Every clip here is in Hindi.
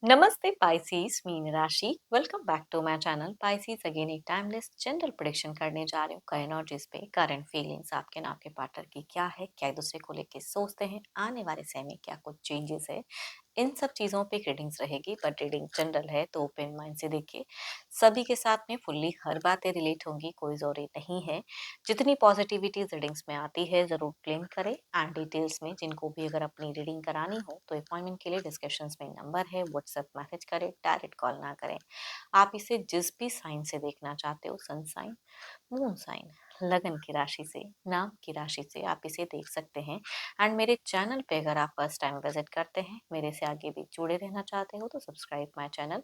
Namaste Pisces, मीन राशि। Welcome back to my channel Pisces। Again एक टाइमलेस जनरल प्रेडिक्शन करने जा रही हूँ कई एनर्जीज पे। करंट फीलिंग्स आपके नाम के पार्टनर की क्या है, क्या एक दूसरे को लेके सोचते हैं, आने वाले समय में क्या कुछ चेंजेस है, इन सब चीज़ों पे रीडिंग्स रहेगी। बट रीडिंग जनरल है तो ओपन माइंड से देखिए। सभी के साथ में फुल्ली हर बातें रिलेट होंगी, कोई ज़रूरी नहीं है। जितनी पॉजिटिविटी रीडिंग्स में आती है ज़रूर क्लेम करें। एंड डिटेल्स में जिनको भी अगर अपनी रीडिंग करानी हो तो अपॉइंटमेंट के लिए डिस्क्रिप्शंस में नंबर है, व्हाट्सएप मैसेज करें, डायरेक्ट कॉल ना करें। आप इसे जिस भी साइन से देखना चाहते हो, सन साइन, मून साइन, लगन की राशि से, नाम की राशि से आप इसे देख सकते हैं। एंड मेरे चैनल पे अगर आप फर्स्ट टाइम विजिट करते हैं, मेरे से आगे भी जुड़े रहना चाहते हो तो subscribe my channel,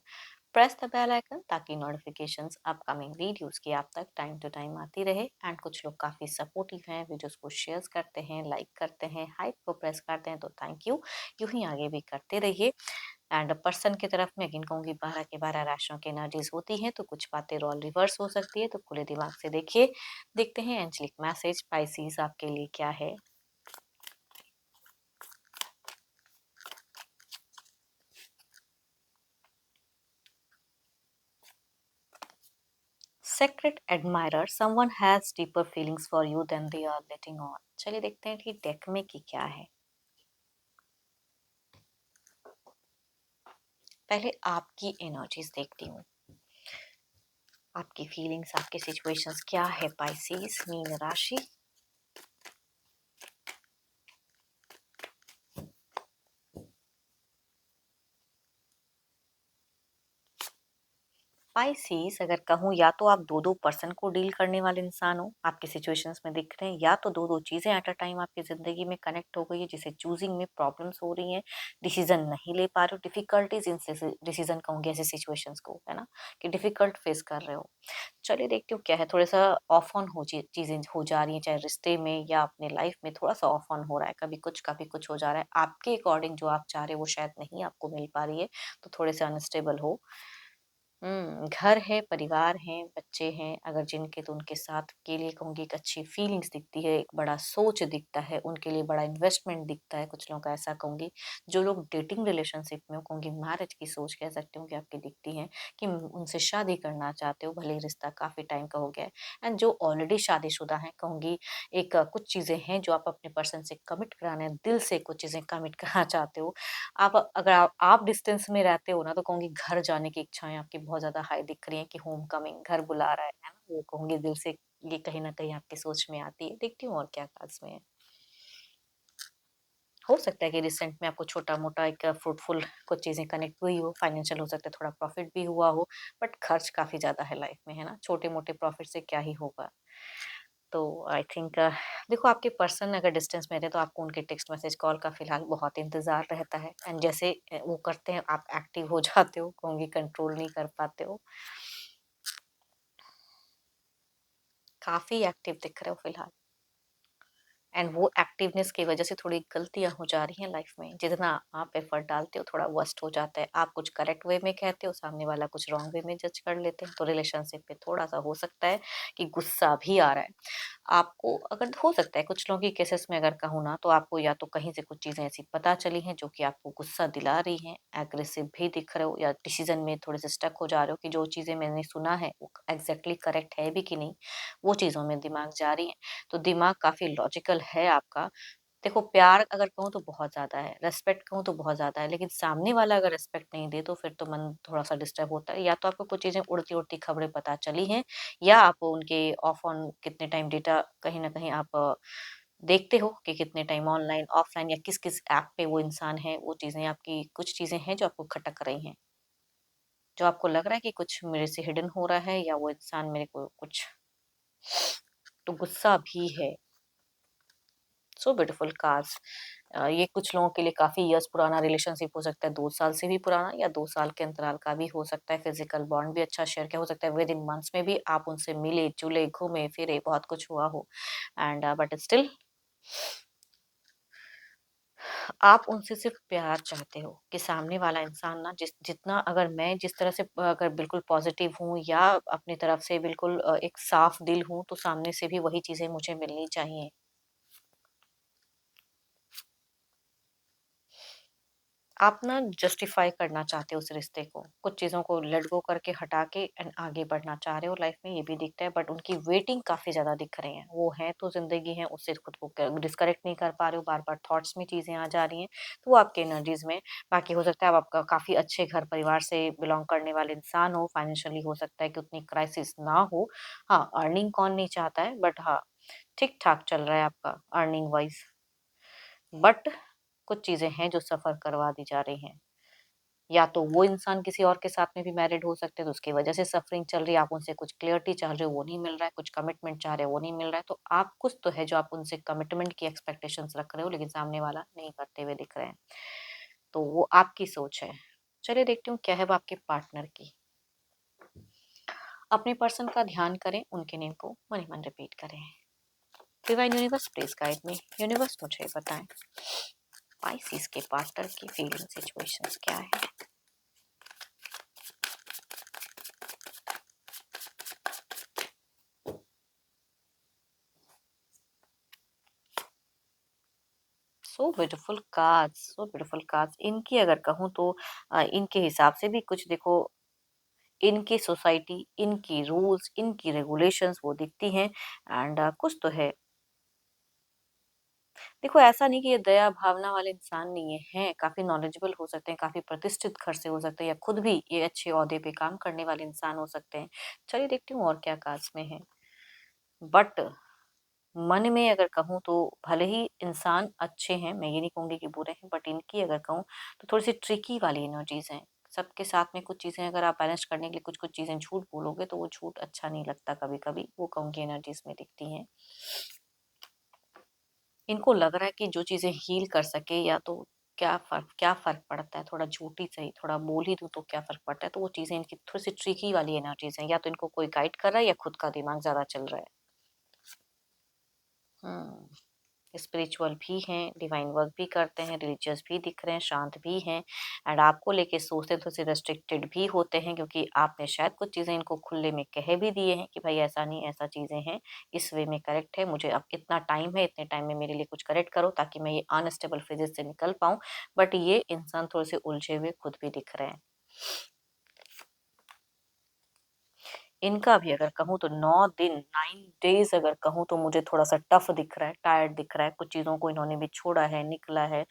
press the bell icon ताकि नोटिफिकेशंस अपकमिंग वीडियोस की आप तक टाइम टू टाइम आती रहे। एंड कुछ लोग काफ़ी सपोर्टिव हैं, वीडियोस को शेयर करते हैं, लाइक करते हैं, हाइप को प्रेस करते हैं, तो थैंक यू। यूं ही आगे भी करते रहिए। एंड पर्सन की तरफ मैं अगेन कहूँगी 12 के 12 राशियों की एनर्जीज होती हैं, तो कुछ बातें रोल रिवर्स हो सकती है, तो खुले दिमाग से देखिए। देखते हैं एंजलिक मैसेज पाइसीज आपके लिए क्या है। Secret admirer, someone has deeper feelings for you than they are letting on। चलिए देखते हैं कि डेक में की क्या है। पहले आपकी एनर्जीज देखती हूँ, आपकी फीलिंग्स, आपके सिचुएशंस क्या है पाइसीज मीन राशि। पाइसेस अगर कहूँ, या तो आप दो दो पर्सन को डील करने वाले इंसान हो, आपके सिचुएशंस में दिख रहे हैं, या तो दो दो चीज़ें एट अ टाइम आपकी ज़िंदगी में कनेक्ट हो गई है, जिसे चूजिंग में प्रॉब्लम्स हो रही हैं, डिसीजन नहीं ले पा रहे हो, डिफिकल्टीज इन डिसीजन कहूँगी ऐसे सिचुएशंस को, है ना, कि डिफिकल्ट फेस कर रहे हो। चलिए देखती हूँ क्या है। थोड़ा सा ऑफ ऑन हो चीज़ें हो जा रही हैं, चाहे रिश्ते में या अपने लाइफ में थोड़ा सा ऑफ ऑन हो रहा है, कभी कुछ हो जा रहा है आपके अकॉर्डिंग, जो आप चाह रहे हो वो शायद नहीं आपको मिल पा रही है, तो थोड़े से अनस्टेबल हो। घर है, परिवार हैं, बच्चे हैं, अगर जिनके, तो उनके साथ के लिए कहूँगी एक अच्छी फीलिंग्स दिखती है, एक बड़ा सोच दिखता है, उनके लिए बड़ा इन्वेस्टमेंट दिखता है। कुछ लोगों का ऐसा कहूँगी, जो लोग डेटिंग रिलेशनशिप में हो, कहूँगी मैरिज की सोच कह सकती हूँ कि आपकी दिखती है, कि उनसे शादी करना चाहते हो, भले ही रिश्ता काफ़ी टाइम का हो गया है। एंड जो ऑलरेडी शादीशुदा हैं, कहूँगी एक कुछ चीज़ें हैं जो आप अपने पर्सन से कमिट कराना, दिल से कुछ चीज़ें कमिट करना चाहते हो। अगर आप डिस्टेंस में रहते हो ना, तो कहूँगी घर जाने की इच्छाएँ आपकी बहुत ज़्यादा हाई दिख रही हैं, कि होम कमिंग, घर बुला रहा है ना? वो कहूँगी दिल से ये कहीं न कहीं आपकी सोच में आती है। देखती हूँ और क्या खास में है। हो सकता है कि रिसेंट में आपको छोटा-मोटा एक फ्रूटफुल कुछ चीज़ें कनेक्ट हुई हो, फाइनेंशियल हो सकता है, थोड़ा प्रॉफिट भी हुआ हो, बट खर्च काफ़ी ज़्यादा है लाइफ में, है ना? छोटे-मोटे प्रॉफिट से क्या ही होगा? तो आई थिंक देखो, आपके पर्सन अगर डिस्टेंस में रहे तो आपको उनके टेक्स्ट मैसेज कॉल का फिलहाल बहुत इंतज़ार रहता है। एंड जैसे वो करते हैं आप एक्टिव हो जाते हो, कहूँगी कंट्रोल नहीं कर पाते हो। काफ़ी एक्टिव दिख रहे हो फिलहाल। एंड वो एक्टिवनेस की वजह से थोड़ी गलतियाँ हो जा रही हैं लाइफ में। जितना आप एफर्ट डालते हो थोड़ा वर्स्ट हो जाता है। आप कुछ करेक्ट वे में कहते हो, सामने वाला कुछ रॉन्ग वे में जज कर लेते हैं, तो रिलेशनशिप पे थोड़ा-सा हो सकता है कि गुस्सा भी आ रहा है। आपको अगर हो सकता है कुछ लोगों की केसेस में अगर कहूँ ना, तो आपको या तो कहीं से कुछ चीज़ें ऐसी पता चली हैं जो कि आपको गुस्सा दिला रही हैं, एग्रेसिव भी दिख रहे हो, या डिसीज़न में थोड़े से स्टक हो जा रहे हो कि जो चीज़ें मैंने सुना है वो एग्ज़ैक्टली करेक्ट है भी कि नहीं, वो चीज़ों में दिमाग जा रही है। तो दिमाग काफ़ी लॉजिकल है आपका। देखो, प्यार अगर कहूँ तो बहुत ज़्यादा है, रिस्पेक्ट कहूँ तो बहुत ज़्यादा है, लेकिन सामने वाला अगर रिस्पेक्ट नहीं दे तो फिर तो मन थोड़ा-सा डिस्टर्ब होता है। या तो आपको कुछ चीज़ें उड़ती-उड़ती खबरें पता चली हैं, या आप उनके ऑफ ऑन कितने टाइम डेटा कहीं न कहीं आप देखते हो कि कितने टाइम ऑनलाइन, ऑफलाइन, या किस-किस ऐप पे वो इंसान है, वो चीज़ें आपकी कुछ चीज़ें हैं जो आपको खटक रही हैं। जो आपको लग रहा है कि कुछ मेरे से हिडन हो रहा है, या वो इंसान मेरे को कुछ, तो गुस्सा भी है। So beautiful cards. ये कुछ लोगों के लिए काफ़ी इयर्स पुराना रिलेशनशिप हो सकता है, 2 साल से भी पुराना, या 2 साल के अंतराल का भी हो सकता है। फिजिकल बॉन्ड भी अच्छा शेयर किया हो सकता है, विद इन मंथ्स में भी आप उनसे मिले-जुले, घूमे-फिरे, बहुत कुछ हुआ हो। एंड बट स्टिल आप उनसे सिर्फ प्यार चाहते हो, कि सामने वाला इंसान ना, जितना, अगर मैं जिस तरह से अगर बिल्कुल पॉजिटिव हूँ, या अपनी तरफ से बिल्कुल एक साफ दिल हूँ, तो सामने से भी वही चीज़ें मुझे मिलनी चाहिए। आप ना जस्टिफाई करना चाहते हो उस रिश्ते को, कुछ चीज़ों को लेट गो करके हटा के एंड आगे बढ़ना चाह रहे हो लाइफ में, ये भी दिखता है, बट उनकी वेटिंग काफ़ी ज़्यादा दिख रही है। वो है तो ज़िंदगी है, उससे खुद को क डिस्कनेक्ट नहीं कर पा रहे हो, बार-बार थॉट्स में चीज़ें आ जा रही हैं, तो वो आपकी एनर्जीज़ में। बाकी हो सकता है आप आपका काफ़ी अच्छे घर परिवार से बिलॉन्ग करने वाले इंसान हो, फाइनेंशियली हो सकता है कि उतनी क्राइसिस ना हो। हाँ, अर्निंग कौन नहीं चाहता है, बट हाँ, ठीक-ठाक चल रहा है आपका अर्निंग वाइज़। बट कुछ चीज़ें हैं जो सफ़र करवा दी जा रही हैं। या तो वो इंसान किसी और के साथ में भी मैरिड हो सकते हैं, तो उसकी वजह से सफ़रिंग चल रही है, आप उनसे कुछ क्लैरिटी चाह रहे हो, वो नहीं मिल रहा है, कुछ कमिटमेंट चाह रहे हो, वो नहीं मिल रहा है, तो आप कुछ तो है जो आप उनसे कमिटमेंट की एक्सपेक्टेशंस रख रहे हो, लेकिन सामने वाला नहीं करते हुए दिख रहे हैं। तो वो आपकी सोच है। चलिए देखती हूँ क्या है वो आपके पार्टनर की। अपने पर्सन का ध्यान करें, उनके नेम को मन ही मन रिपीट करें। Divine universe please guide me. Universe मुझे बताएं पाइसेस के पार्टनर की फीलिंग सिचुएशंस क्या है। So beautiful cards, so beautiful cards. इनकी अगर कहूँ तो इनके हिसाब से भी कुछ देखो, इनकी सोसाइटी, इनकी रूल्स, इनकी रेगुलेशंस वो दिखती हैं, एंड कुछ तो है। देखो ऐसा नहीं कि ये दया भावना वाले इंसान नहीं है, हैं काफ़ी नॉलेजेबल हो सकते हैं, काफ़ी प्रतिष्ठित घर से हो सकते हैं, या खुद भी ये अच्छे ओहदे पे काम करने वाले इंसान हो सकते हैं। चलिए देखती हूँ और क्या कार्ड्स में है। बट मन में अगर कहूँ तो भले ही इंसान अच्छे हैं, मैं ये नहीं कहूँगी कि बुरे हैं, बट इनकी अगर कहूँ तो थोड़ी-सी ट्रिकी वाली एनर्जीज़ हैं। सबके साथ में कुछ चीज़ें अगर आप बैलेंस करने के लिए कुछ-कुछ चीज़ें झूठ बोलोगे तो वो झूठ अच्छा नहीं लगता कभी-कभी, वो कहूँगी एनर्जीज़ में दिखती हैं। इनको लग रहा है कि जो चीज़ें हील कर सके, या तो क्या फ़र्क पड़ता है, थोड़ा झूठ ही सही, थोड़ा बोल ही दूँ तो क्या फ़र्क पड़ता है, तो वो चीज़ें इनकी थोड़ी-सी ट्रिकी वाली एनर्जीज़ हैं, या तो इनको कोई गाइड कर रहा है या खुद का दिमाग ज़्यादा चल रहा है। हुँ। स्पिरिचुअल भी हैं, डिवाइन वर्क भी करते हैं, रिलीजियस भी दिख रहे हैं, शांत भी हैं, एंड आपको लेके सोचते हैं थोड़े-से रेस्ट्रिक्टेड भी होते हैं, क्योंकि आपने शायद कुछ चीज़ें इनको खुले में कह भी दिए हैं कि भाई ऐसा नहीं, ऐसा चीज़ें हैं, इस वे में करेक्ट है, मुझे अब इतना टाइम है, इतने टाइम में मेरे लिए कुछ करेक्ट करो ताकि मैं ये अनस्टेबल फेजेज़ से निकल पाऊँ। बट ये इंसान थोड़े-से उलझे हुए खुद भी दिख रहे हैं। इनका भी अगर कहूँ तो 9 दिन 9 डेज़ अगर कहूँ तो मुझे थोड़ा-सा टफ़ दिख रहा है, टायर्ड दिख रहा है, कुछ चीज़ों को इन्होंने भी छोड़ा है, निकला है,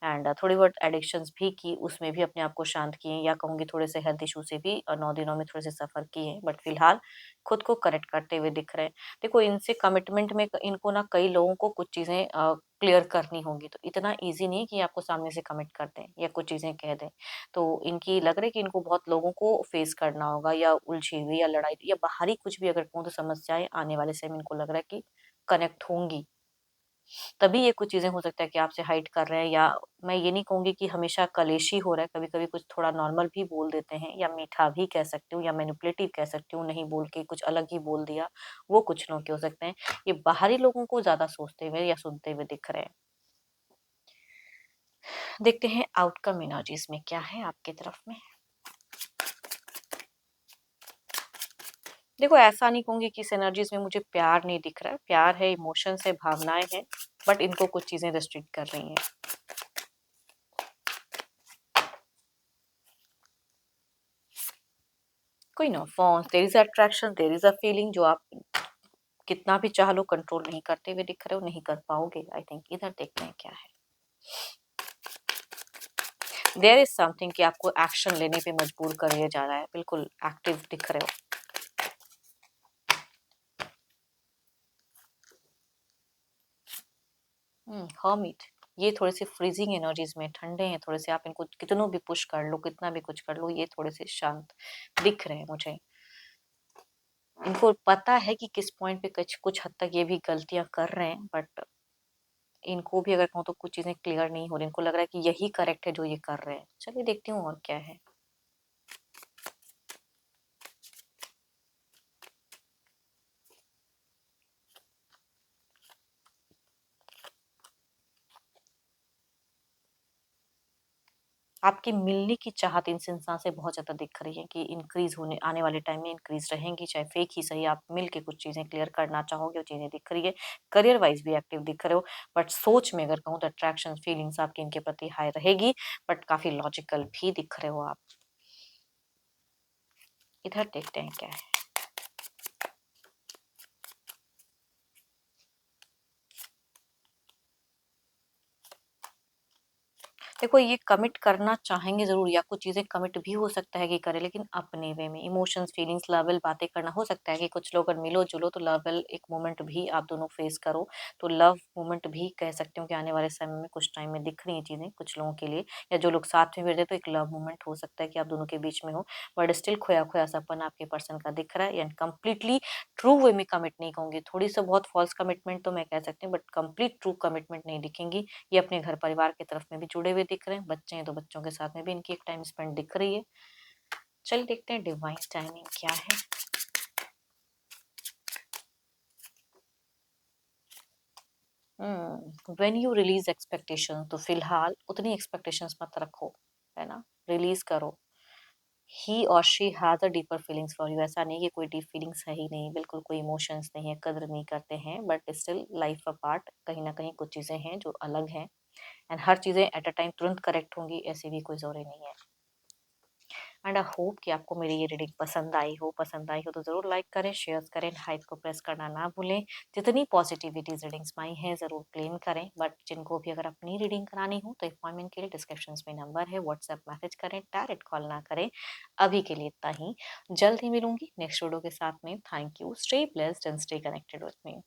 एंड थोड़ी बहुत एडिक्शंस भी की, उसमें भी अपने आप को शांत किए, या कहूँगी थोड़े से हेल्थ इश्यू से भी 9 दिनों में थोड़े-से सफ़र किए हैं, बट फिलहाल खुद को करेक्ट करते हुए दिख रहे हैं। देखो इनसे कमिटमेंट में इनको ना कई लोगों को कुछ चीज़ें क्लियर करनी होंगी, तो इतना ईज़ी नहीं है कि आपको सामने से कमिट कर दें या कुछ चीज़ें कह दें। तो इनकी लग रहा है कि इनको बहुत लोगों को फेस करना होगा, या उलझी हुई या लड़ाई या बाहरी कुछ भी अगर कहूँ तो समस्याएँ आने वाले समय में इनको लग रहा है कि कनेक्ट होंगी। तभी ये कुछ चीज़ें हो सकता है कि आपसे हाइड कर रहे हैं, या मैं ये नहीं कहूँगी कि हमेशा कलेशी हो रहा है, कभी-कभी कुछ थोड़ा नॉर्मल भी बोल देते हैं, या मीठा भी कह सकती हूँ, या मैनिपुलेटिव कह सकती हूँ, नहीं बोल के कुछ अलग ही बोल दिया, वो कुछ लोगों के हो सकते हैं। ये बाहरी लोगों को ज़्यादा सोचते हुए या सुनते हुए दिख रहे हैं। देखते हैं आउटकम एनर्जीज़ में क्या है आपकी तरफ में। देखो ऐसा नहीं कहूँगी कि इस एनर्जीज़ में मुझे प्यार नहीं दिख रहा है, प्यार है, इमोशंस है, भावनाएँ हैं, बट इनको कुछ चीज़ें रिस्ट्रिक्ट कर रही हैं। कोई no forms, there is attraction, there is a feeling जो आप कितना भी चाह लो कंट्रोल नहीं करते हुए दिख रहे हो, नहीं कर पाओगे आई थिंक। इधर देखते हैं क्या है। देयर इज़ समथिंग कि आपको एक्शन लेने पे मजबूर कर दिया जा रहा है, बिल्कुल एक्टिव दिख रहे हो। हर्मिट, ये थोड़े-से फ्रीज़िंग एनर्जीज़ में ठंडे हैं थोड़े-से, आप इनको कितनों भी पुश कर लो, कितना भी कुछ कर लो, ये थोड़े-से शांत दिख रहे हैं मुझे। इनको पता है कि किस पॉइंट पे कुछ कुछ हद तक ये भी गलतियाँ कर रहे हैं, बट इनको भी अगर कहूँ तो कुछ चीज़ें क्लियर नहीं हो रही। इनको लग रहा है कि यही करेक्ट है जो ये कर रहे हैं। चलिए देखती हूँ और क्या है। आपकी मिलने की चाहत इस इंसान से बहुत ज़्यादा दिख रही है कि इंक्रीज़ होने आने वाले टाइम में इंक्रीज़ रहेंगी, चाहे फेक ही सही, आप मिल के कुछ चीज़ें क्लियर करना चाहोगे, वो चीज़ें दिख रही है। करियर वाइज़ भी एक्टिव दिख रहे हो, बट सोच में अगर कहूँ तो अट्रैक्शन फीलिंग्स आपकी इनके प्रति हाई रहेगी, बट काफ़ी लॉजिकल भी दिख रहे हो आप। इधर देखते हैं क्या है। देखो ये कमिट करना चाहेंगे ज़रूर, या कुछ चीज़ें कमिट भी हो सकता है कि करें, लेकिन अपने वे में इमोशंस, फीलिंग्स, लव बातें करना हो सकता है कि कुछ लोग अगर मिलो-जुलो तो लव एक मोमेंट भी आप दोनों फेस करो। तो लव मोमेंट भी कह सकती हूँ कि आने वाले समय में कुछ टाइम में दिख रही हैं चीज़ें कुछ लोगों के लिए, या जो लोग साथ में भी रहते हैं तो एक लव मोमेंट हो सकता है कि आप दोनों के बीच में हो। बट स्टिल खोया-खोया सापन आपके पर्सन का दिख रहा है, एंड कंप्लीटली ट्रू वे में कमिट नहीं कहूँगी। थोड़ी सा बहुत फॉल्स कमिटमेंट तो मैं कह सकती हूँ, बट कंप्लीट ट्रू कमिटमेंट नहीं दिखेंगी। ये अपने घर परिवार की तरफ में भी जुड़े हुए दिख रहे हैं, बच्चे हैं तो बच्चों के साथ में भी इनकी एक टाइम स्पेंड दिख रही है। चलिए देखते हैं डिवाइन टाइमिंग क्या है। व्हेन यू रिलीज एक्सपेक्टेशन, तो फिलहाल उतनी एक्सपेक्टेशंस मत रखो, है ना, रिलीज करो। ही और she has a deeper feelings for you, ऐसा नहीं कि कोई डीप फीलिंग्स है ही नहीं, बिल्कुल कोई इमोशंस नहीं है, कदर नहीं करते हैं, बट स्टिल लाइफ अपार्ट कहीं ना कहीं कुछ चीजें हैं जो अलग हैं। एंड हर चीजें एट अ टाइम तुरंत करेक्ट होंगी ऐसी भी कोई जरूरी नहीं है। एंड आई होप कि आपको मेरी ये रीडिंग पसंद आई हो तो ज़रूर लाइक करें, शेयर करें, हाइप को प्रेस करना ना भूलें। जितनी पॉजिटिविटीज रीडिंग्स में आई हैं ज़रूर क्लेम करें, बट जिनको भी अगर अपनी रीडिंग करानी हो तो अपॉइंटमेंट के लिए डिस्क्रिप्शन में नंबर है, व्हाट्सएप मैसेज करें, डायरेक्ट कॉल ना करें। अभी के लिए इतना ही, जल्द ही मिलूंगी नेक्स्ट वीडियो के साथ में। Thank you, stay blessed and stay connected with me.